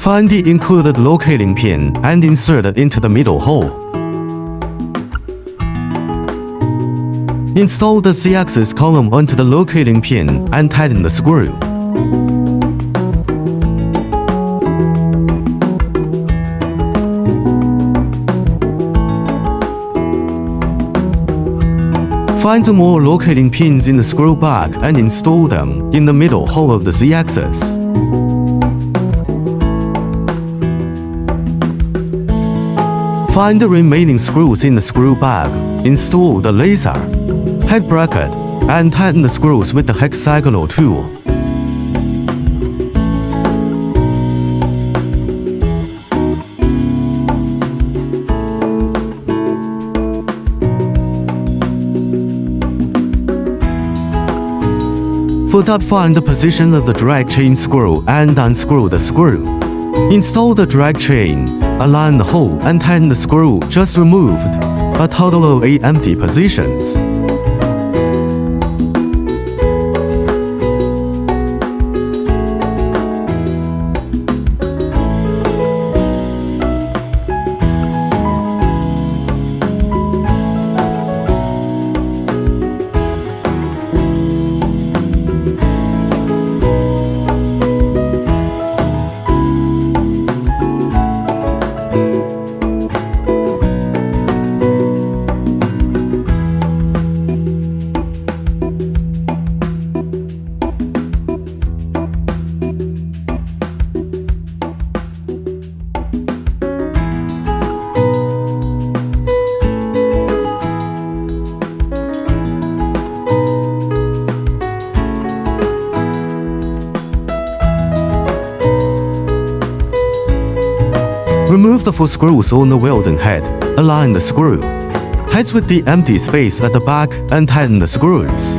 Find the included locating pin and insert it into the middle hole. Install the Z-axis column onto the locating pin and tighten the screw. Find two more locating pins in the screw bag and install them in the middle hole of the Z-axis. Find the remaining screws in the screw bag, install the laser, head bracket, and tighten the screws with the hexagonal tool. For that, find the position of the drag chain screw and unscrew the screw. Install the drag chain, align the hole and tighten the screw just removed, a total of 8 empty positions. Remove the 4 screws on the welding head. Align the screw heads with the empty space at the back and tighten the screws.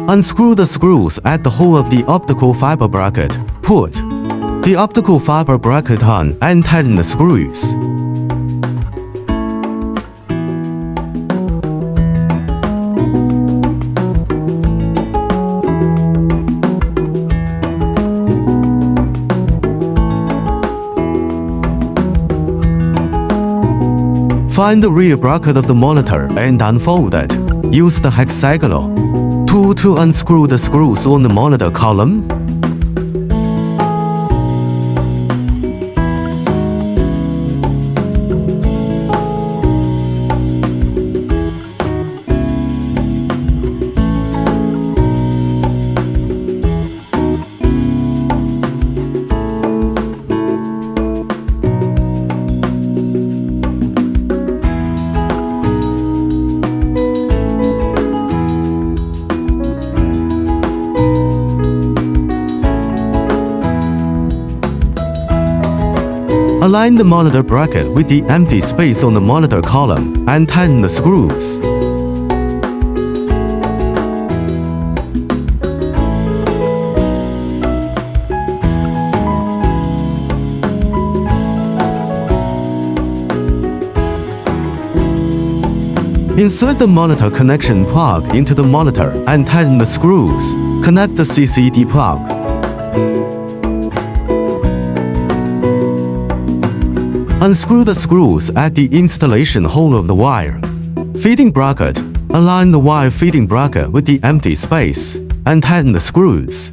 Unscrew the screws at the hole of the optical fiber bracket. Put the optical fiber bracket on and tighten the screws. Find the rear bracket of the monitor and unfold it. Use the hexagonal tool to unscrew the screws on the monitor column. Align the monitor bracket with the empty space on the monitor column and tighten the screws. Insert the monitor connection plug into the monitor and tighten the screws. Connect the CCD plug. Unscrew the screws at the installation hole of the wire feeding bracket. Align the wire feeding bracket with the empty space and tighten the screws.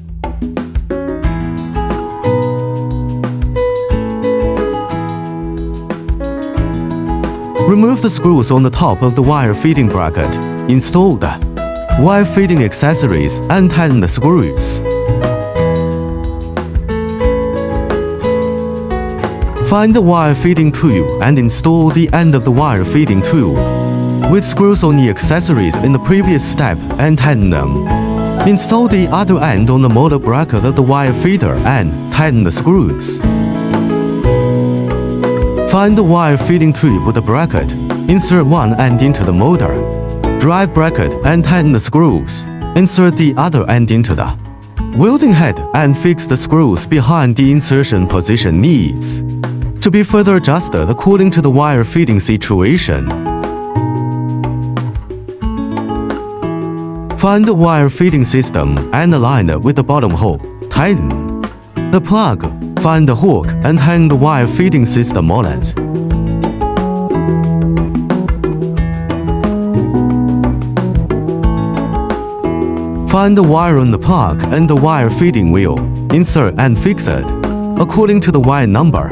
Remove the screws on the top of the wire feeding bracket. Install the wire feeding accessories and tighten the screws. Find the wire feeding tool and install the end of the wire feeding tool with screws on the accessories in the previous step and tighten them. Install the other end on the motor bracket of the wire feeder and tighten the screws. Find the wire feeding tube with the bracket. Insert one end into the motor. Drive bracket and tighten the screws. Insert the other end into the welding head and fix the screws behind the insertion position needs to be further adjusted according to the wire feeding situation. Find the wire feeding system and align it with the bottom hole. Tighten the plug. Find the hook and hang the wire feeding system on it. Find the wire on the plug and the wire feeding wheel. Insert and fix it according to the wire number.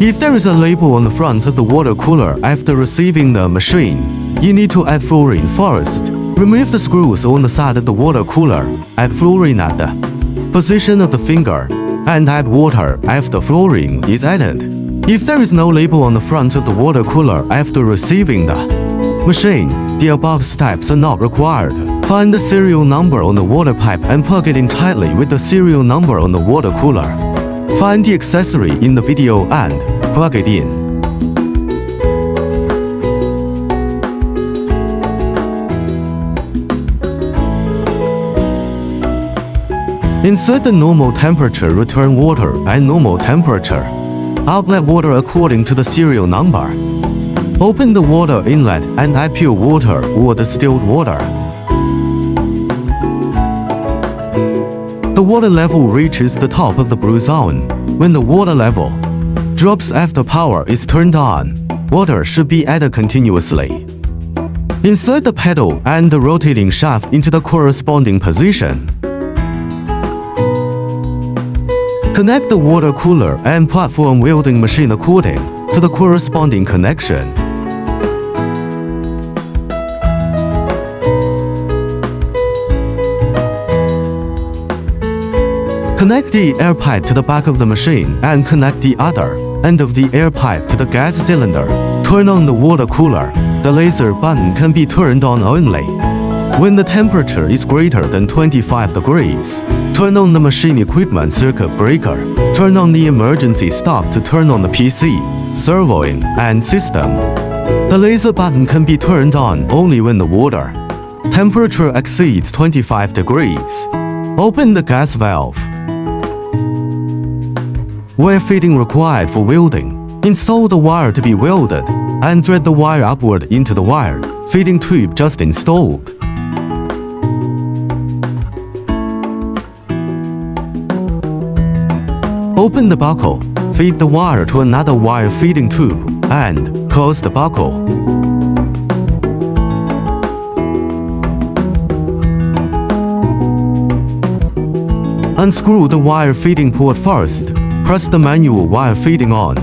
If there is a label on the front of the water cooler after receiving the machine, you need to add fluorine first. Remove the screws on the side of the water cooler. Add fluorine at the position of the finger and add water after fluorine is added. If there is no label on the front of the water cooler after receiving the machine, the above steps are not required. Find the serial number on the water pipe and plug it in tightly with the serial number on the water cooler. Find the accessory in the video and plug it in. Insert the normal temperature return water and normal temperature outlet water according to the serial number. Open the water inlet and add pure water or distilled water. The water level reaches the top of the blue zone. When the water level drops after power is turned on, water should be added continuously. Insert the pedal and the rotating shaft into the corresponding position. Connect the water cooler and platform welding machine according to the corresponding connection. Connect the air pipe to the back of the machine and connect the other end of the air pipe to the gas cylinder. Turn on the water cooler. The laser button can be turned on only when the temperature is greater than 25 degrees. Turn on the machine equipment circuit breaker. Turn on the emergency stop to turn on the PC, servoing, and system. The laser button can be turned on only when the water temperature exceeds 25 degrees. Open the gas valve. Wire feeding required for welding. Install the wire to be welded and thread the wire upward into the wire feeding tube just installed. Open the buckle. Feed the wire to another wire feeding tube and close the buckle. Unscrew the wire feeding port first. Press the manual wire feeding on.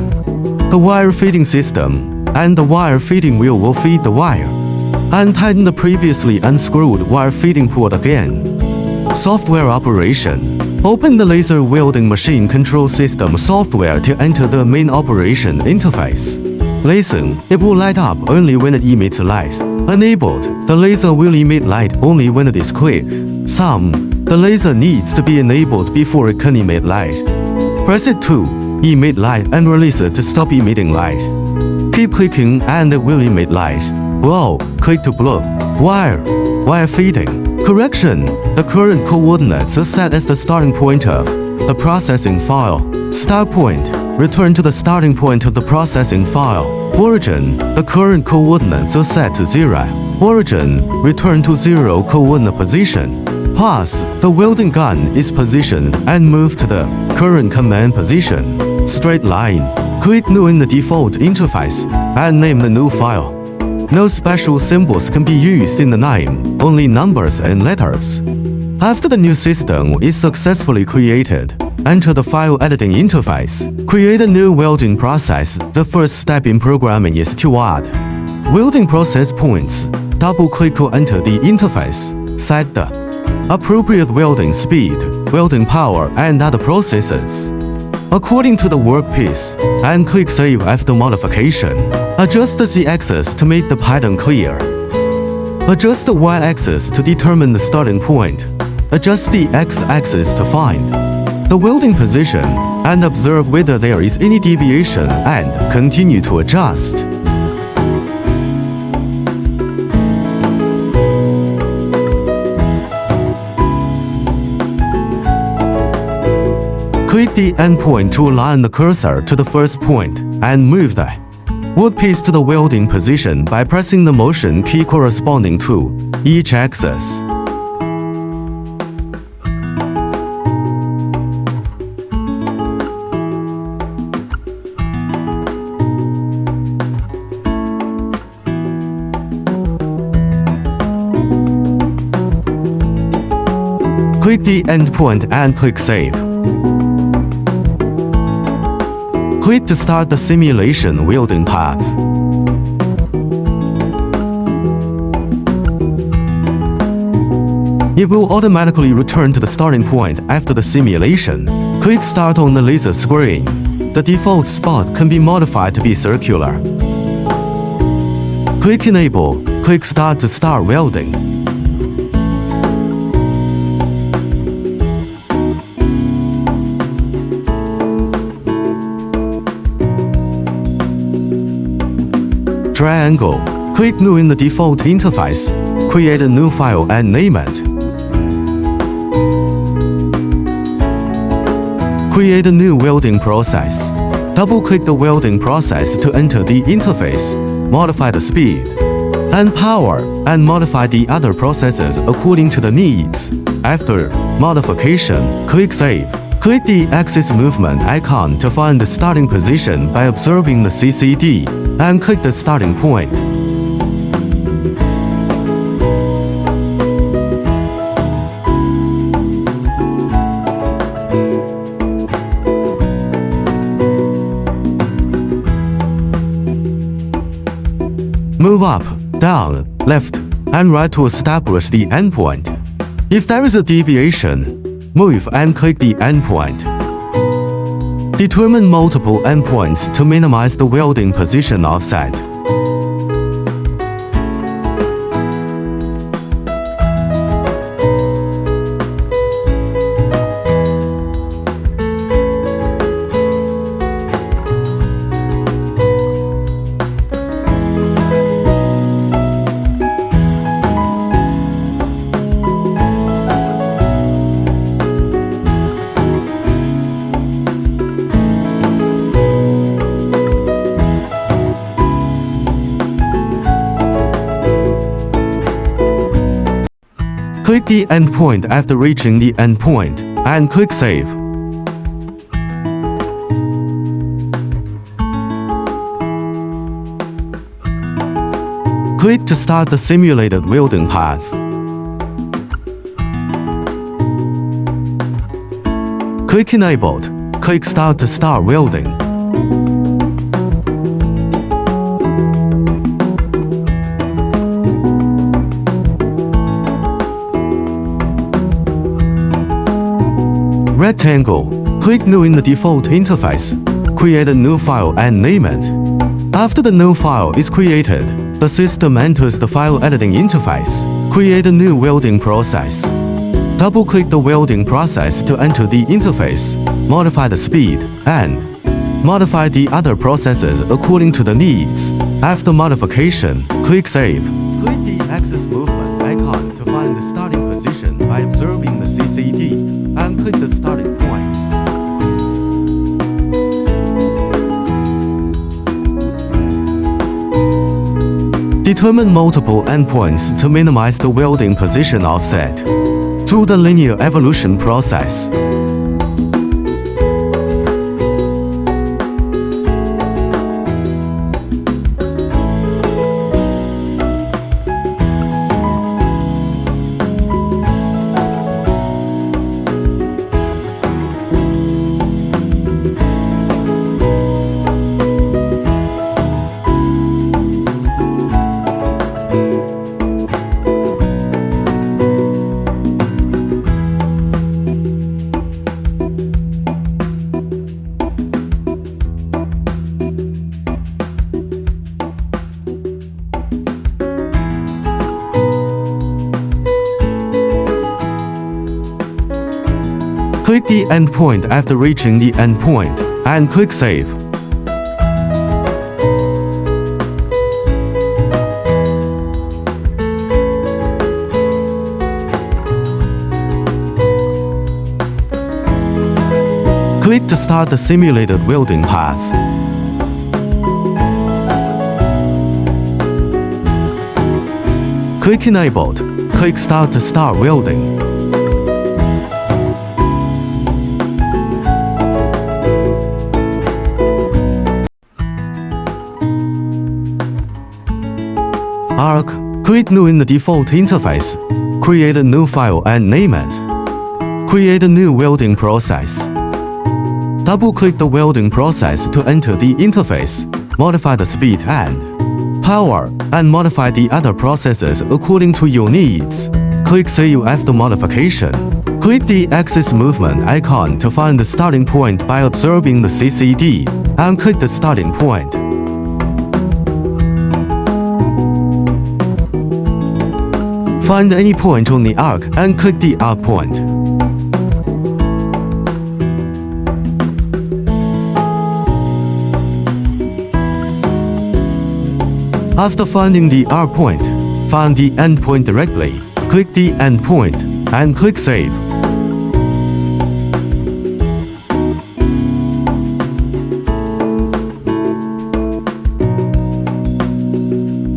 The wire feeding system and the wire feeding wheel will feed the wire. And tighten the previously unscrewed wire feeding port again. Software operation. Open the laser welding machine control system software to enter the main operation interface. Listen, it will light up only when it emits light. Enabled, the laser will emit light only when it is quick. The laser needs to be enabled before it can emit light. Press it to emit light and release it to stop emitting light. Keep clicking and it will emit light. Blow, click to blow. Wire feeding. Correction, the current coordinates are set as the starting point of the processing file. Start point, return to the starting point of the processing file. Origin, the current coordinates are set to 0. Origin, return to 0 coordinate position. Pass, the welding gun is positioned and moved to the current command position. Straight line, click New in the default interface and name the new file. No special symbols can be used in the name, only numbers and letters. After the new system is successfully created, enter the file editing interface. Create a new welding process. The first step in programming is to add welding process points. Double-click to enter the interface. Set the appropriate welding speed, welding power, and other processes according to the workpiece, and click Save after modification. Adjust the Z-axis to make the pattern clear. Adjust the y-axis to determine the starting point. Adjust the x-axis to find the welding position and observe whether there is any deviation and continue to adjust. Click the endpoint to align the cursor to the first point and move the workpiece to the welding position by pressing the motion key corresponding to each axis. Click the endpoint and click Save. Click to start the simulation welding path. It will automatically return to the starting point after the simulation. Click Start on the laser screen. The default spot can be modified to be circular. Click Enable. Click Start to start welding. Triangle. Click New in the default interface. Create a new file and name it. Create a new welding process. Double-click the welding process to enter the interface. Modify the speed and power, and modify the other processes according to the needs. After modification, click Save. Click the axis movement icon to find the starting position by observing the CCD, and click the starting point. Move up, down, left, and right to establish the endpoint. If there is a deviation, move and click the endpoint. Determine multiple endpoints to minimize the welding position offset. Click the endpoint after reaching the endpoint, and click Save. Click to start the simulated welding path. Click Enabled. Click Start to start welding. Rectangle. Click New in the default interface. Create a new file and name it. After the new file is created, the system enters the file editing interface. Create a new welding process. Double-click the welding process to enter the interface. Modify the speed and modify the other processes according to the needs. After modification, click Save. Click the axis movement icon to find the starting position by observing the CCD, and click the starting point. Determine multiple endpoints to minimize the welding position offset through the linear evolution process. Click the endpoint after reaching the endpoint, and click Save. Click to start the simulated welding path. Click Enabled. Click Start to start welding. Arc. Click New in the default interface. Create a new file and name it. Create a new welding process. Double-click the welding process to enter the interface. Modify the speed and power, and modify the other processes according to your needs. Click Save after modification. Click the axis movement icon to find the starting point by observing the CCD, and click the starting point. Find any point on the arc and click the arc point. After finding the arc point, find the end point directly. Click the end point and click Save.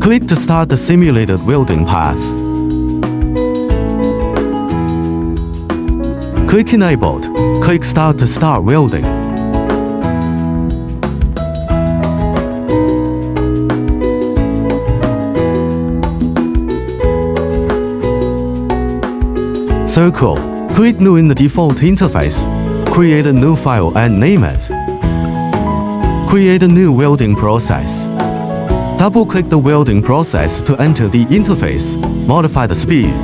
Click to start the simulated welding path. Click Enabled. Click Start to start welding. Circle. Click New in the default interface. Create a new file and name it. Create a new welding process. Double-click the welding process to enter the interface. Modify the speed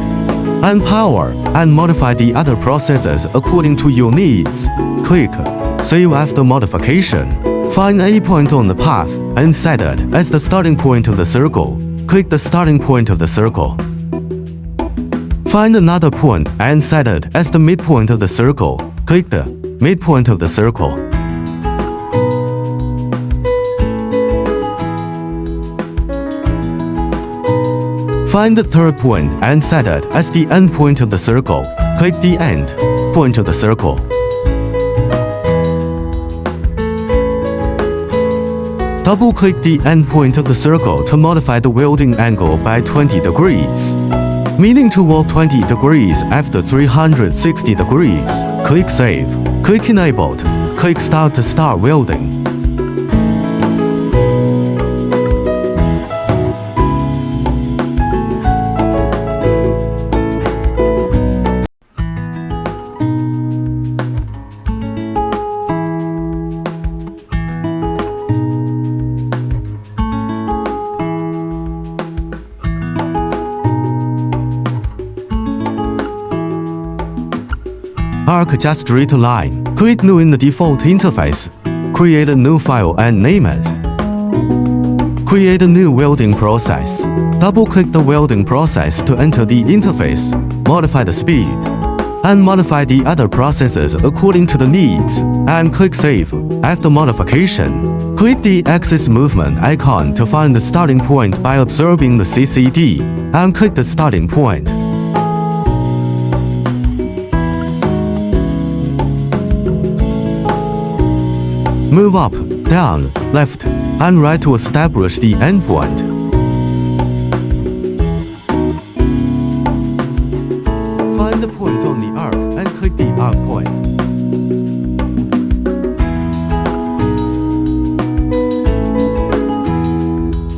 and power, and modify the other processes according to your needs. Click Save after modification. Find any point on the path and set it as the starting point of the circle. Click the starting point of the circle. Find another point and set it as the midpoint of the circle. Click the midpoint of the circle. Find the third point and set it as the end point of the circle. Click the end point of the circle. Double-click the end point of the circle to modify the welding angle by 20 degrees. Meaning to weld 20 degrees after 360 degrees. Click Save. Click Enabled. Click Start to start welding. Arc a straight line. Click New in the default interface. Create a new file and name it. Create a new welding process. Double-click the welding process to enter the interface. Modify the speed and modify the other processes according to the needs, and click Save. After modification, click the axis movement icon to find the starting point by observing the CCD, and click the starting point. Move up, down, left, and right to establish the endpoint. Find the points on the arc and click the arc point.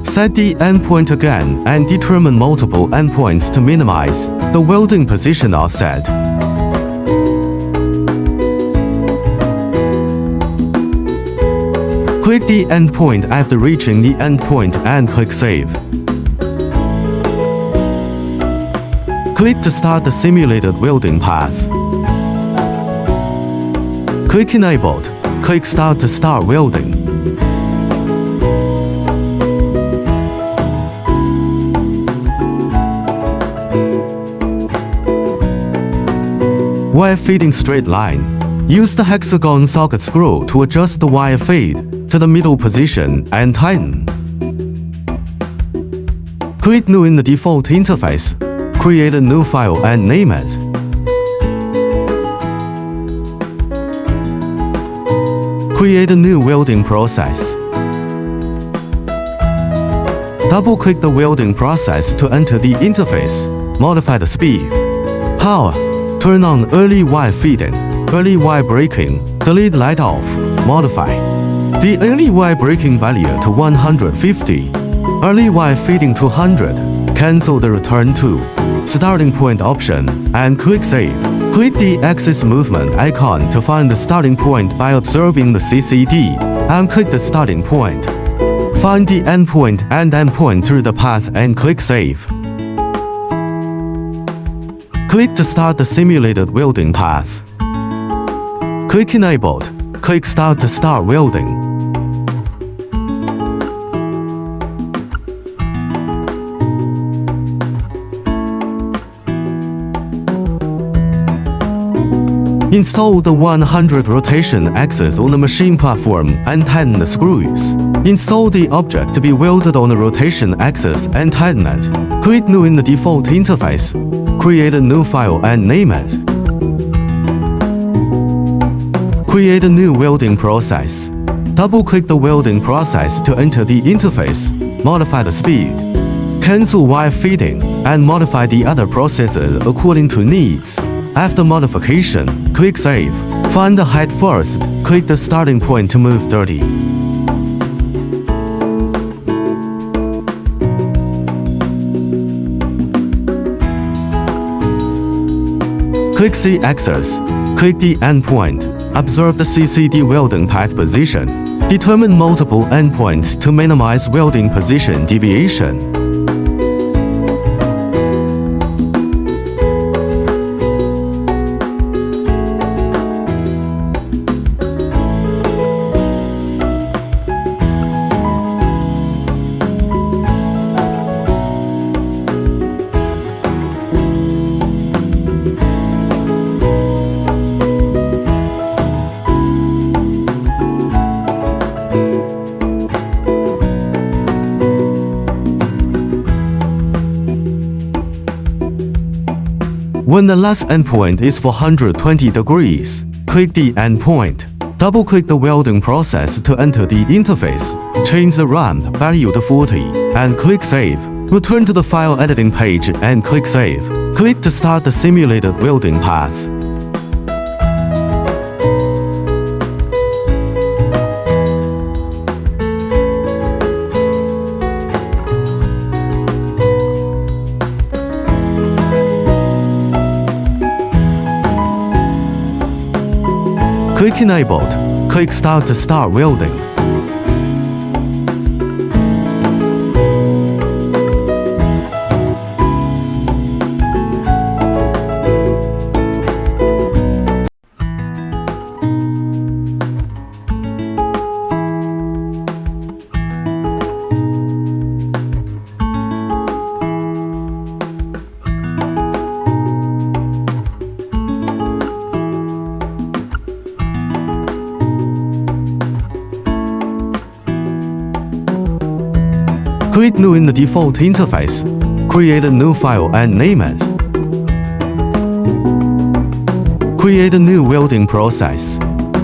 Set the endpoint again and determine multiple endpoints to minimize the welding position offset. Click the endpoint after reaching the endpoint and click Save. Click to start the simulated welding path. Click Enabled. Click Start to start welding. Wire feeding straight line. Use the hexagon socket screw to adjust the wire feed to the middle position and tighten. Click New in the default interface. Create a new file and name it. Create a new welding process. Double-click the welding process to enter the interface. Modify the speed. Power. Turn on early wire feeding, early wire breaking, delete light off, modify. The early wire breaking value to 150. Early wire feeding to 100. Cancel the return to starting point option and click Save. Click the axis movement icon to find the starting point by observing the CCD and click the starting point. Find the endpoint and endpoint through the path and click Save. Click to start the simulated welding path. Click Enabled. Click Start to start welding. Install the 100 rotation axis on the machine platform and tighten the screws. Install the object to be welded on the rotation axis and tighten it. Click New in the default interface. Create a new file and name it. Create a new welding process. Double-click the welding process to enter the interface. Modify the speed. Cancel wire feeding and modify the other processes according to needs. After modification, click Save. Find the height first. Click the starting point to move 30. Click Z-axis. Click the endpoint. Observe the CCD welding path position. Determine multiple endpoints to minimize welding position deviation. When the last endpoint is 420 degrees, click the endpoint. Double-click the welding process to enter the interface. Change the ramp value to 40 and click Save. Return to the file editing page and click Save. Click to start the simulated welding path. Click Enabled. Click Start to start welding. Click New in the default interface. Create a new file and name it. Create a new welding process.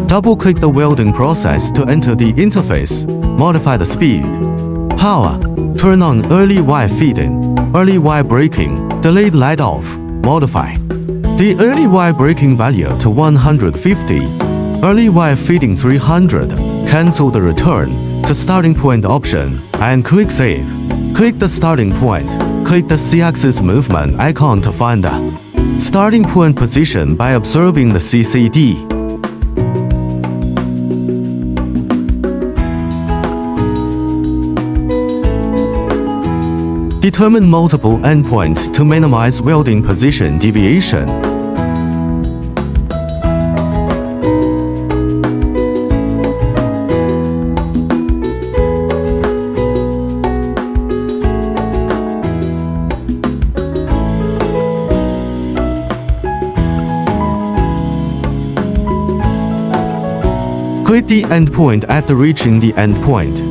Double-click the welding process to enter the interface. Modify the speed. Power. Turn on early wire feeding, early wire breaking, delete light off, modify. The early wire breaking value to 150. Early wire feeding 300. Cancel the return to starting point option and click Save. Click the starting point. Click the Z-axis movement icon to find the starting point position by observing the CCD. Determine multiple endpoints to minimize welding position deviation. Click the endpoint after reaching the endpoint.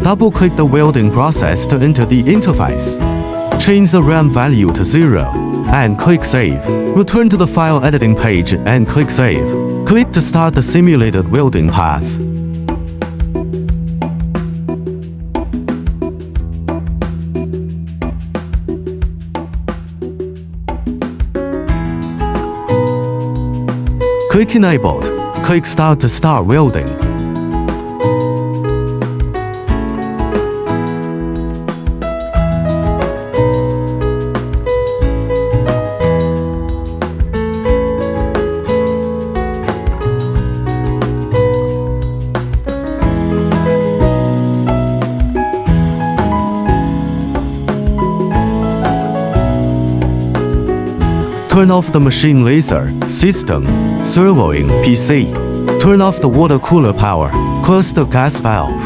Double-click the welding process to enter the interface. Change the RAM value to 0, and click Save. Return to the file editing page and click Save. Click to start the simulated welding path. Click Enabled. Click Start to start welding. Turn off the machine laser, system, servoing, PC. Turn off the water cooler power. Close the gas valve.